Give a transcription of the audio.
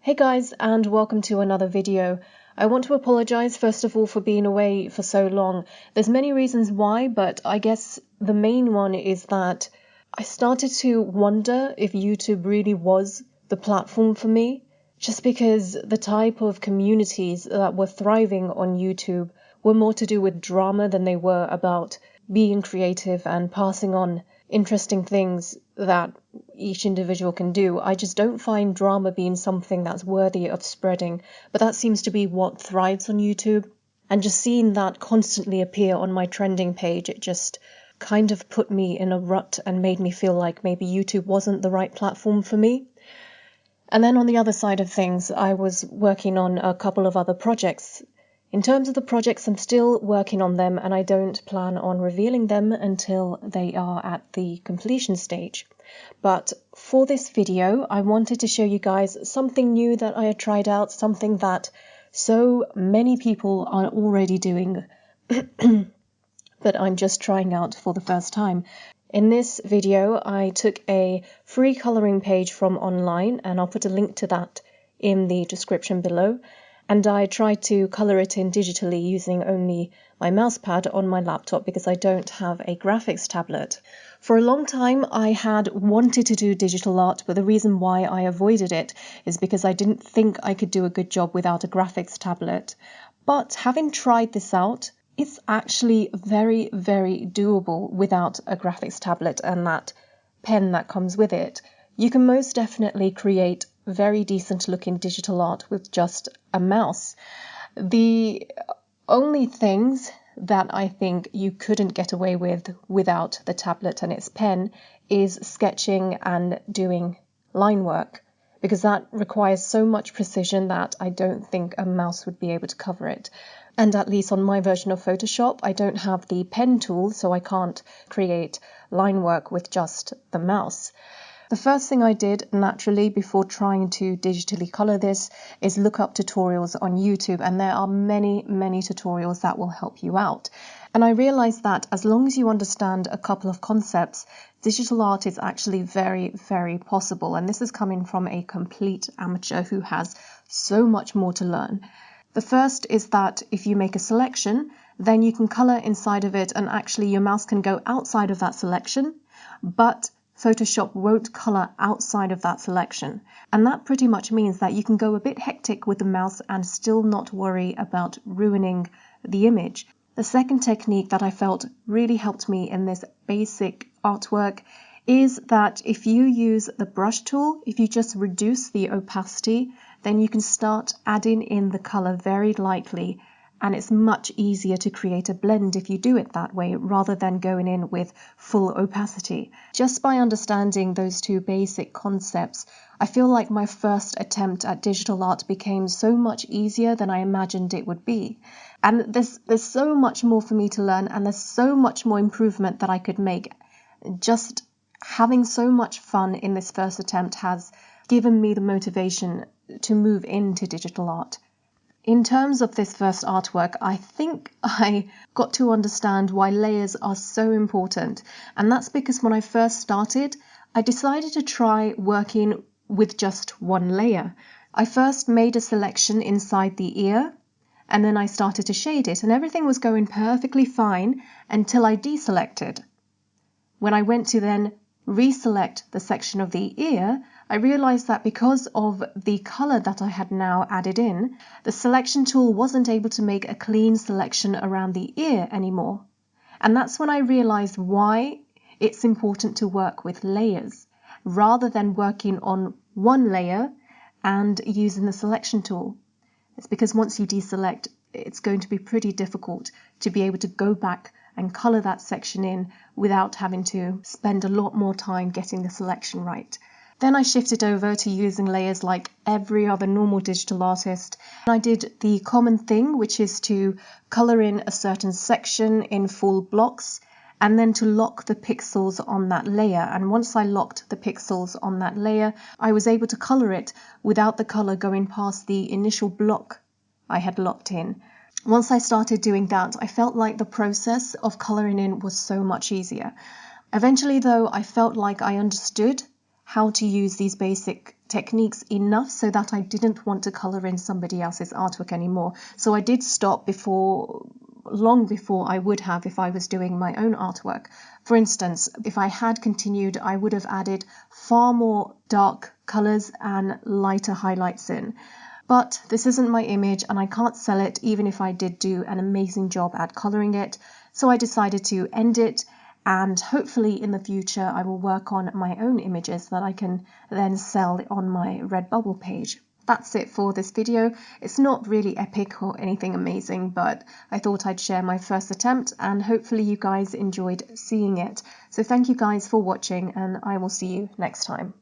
Hey guys, and welcome to another video. I want to apologize first of all for being away for so long. There's many reasons why, but I guess the main one is that I started to wonder if YouTube really was the platform for me, just because the type of communities that were thriving on YouTube were more to do with drama than they were about being creative and passing on interesting things that each individual can do. I just don't find drama being something that's worthy of spreading, but that seems to be what thrives on YouTube. And just seeing that constantly appear on my trending page, it just kind of put me in a rut and made me feel like maybe YouTube wasn't the right platform for me. And then on the other side of things, I was working on a couple of other projects. In terms of the projects, I'm still working on them and I don't plan on revealing them until they are at the completion stage. But for this video, I wanted to show you guys something new that I had tried out, something that so many people are already doing, but I'm just trying out for the first time. In this video, I took a free coloring page from online, and I'll put a link to that in the description below. And I tried to color it in digitally using only my mouse pad on my laptop because I don't have a graphics tablet. For a long time, I had wanted to do digital art, but the reason why I avoided it is because I didn't think I could do a good job without a graphics tablet. But having tried this out, it's actually very, very doable without a graphics tablet and that pen that comes with it. You can most definitely create very decent looking digital art with just a mouse. The only things that I think you couldn't get away with without the tablet and its pen is sketching and doing line work, because that requires so much precision that I don't think a mouse would be able to cover it. And at least on my version of Photoshop, I don't have the pen tool, so I can't create line work with just the mouse. The first thing I did naturally before trying to digitally color this is look up tutorials on YouTube, and there are many, many tutorials that will help you out. And I realized that as long as you understand a couple of concepts, digital art is actually very, very possible. And this is coming from a complete amateur who has so much more to learn. The first is that if you make a selection, then you can color inside of it, and actually your mouse can go outside of that selection, but Photoshop won't color outside of that selection. And that pretty much means that you can go a bit hectic with the mouse and still not worry about ruining the image. The second technique that I felt really helped me in this basic artwork is that if you use the brush tool, if you just reduce the opacity, then you can start adding in the color very lightly. And it's much easier to create a blend if you do it that way rather than going in with full opacity. Just by understanding those two basic concepts, I feel like my first attempt at digital art became so much easier than I imagined it would be. And there's so much more for me to learn, and there's so much more improvement that I could make. Just having so much fun in this first attempt has given me the motivation to move into digital art. In terms of this first artwork, I think I got to understand why layers are so important. And that's because when I first started, I decided to try working with just one layer. I first made a selection inside the ear, and then I started to shade it, and everything was going perfectly fine until I deselected. When I went to then reselect the section of the ear, I realized that because of the color that I had now added in, the selection tool wasn't able to make a clean selection around the ear anymore. And that's when I realized why it's important to work with layers rather than working on one layer and using the selection tool. It's because once you deselect, it's going to be pretty difficult to be able to go back and color that section in without having to spend a lot more time getting the selection right. Then I shifted over to using layers like every other normal digital artist. I did the common thing, which is to color in a certain section in full blocks and then to lock the pixels on that layer. And once I locked the pixels on that layer, I was able to color it without the color going past the initial block I had locked in. Once I started doing that, I felt like the process of coloring in was so much easier. Eventually, though, I felt like I understood how to use these basic techniques enough so that I didn't want to colour in somebody else's artwork anymore. So I did stop long before I would have if I was doing my own artwork. For instance, if I had continued, I would have added far more dark colours and lighter highlights in. But this isn't my image and I can't sell it even if I did do an amazing job at colouring it. So I decided to end it, and hopefully in the future I will work on my own images that I can then sell on my Redbubble page. That's it for this video. It's not really epic or anything amazing, but I thought I'd share my first attempt and hopefully you guys enjoyed seeing it. So thank you guys for watching and I will see you next time.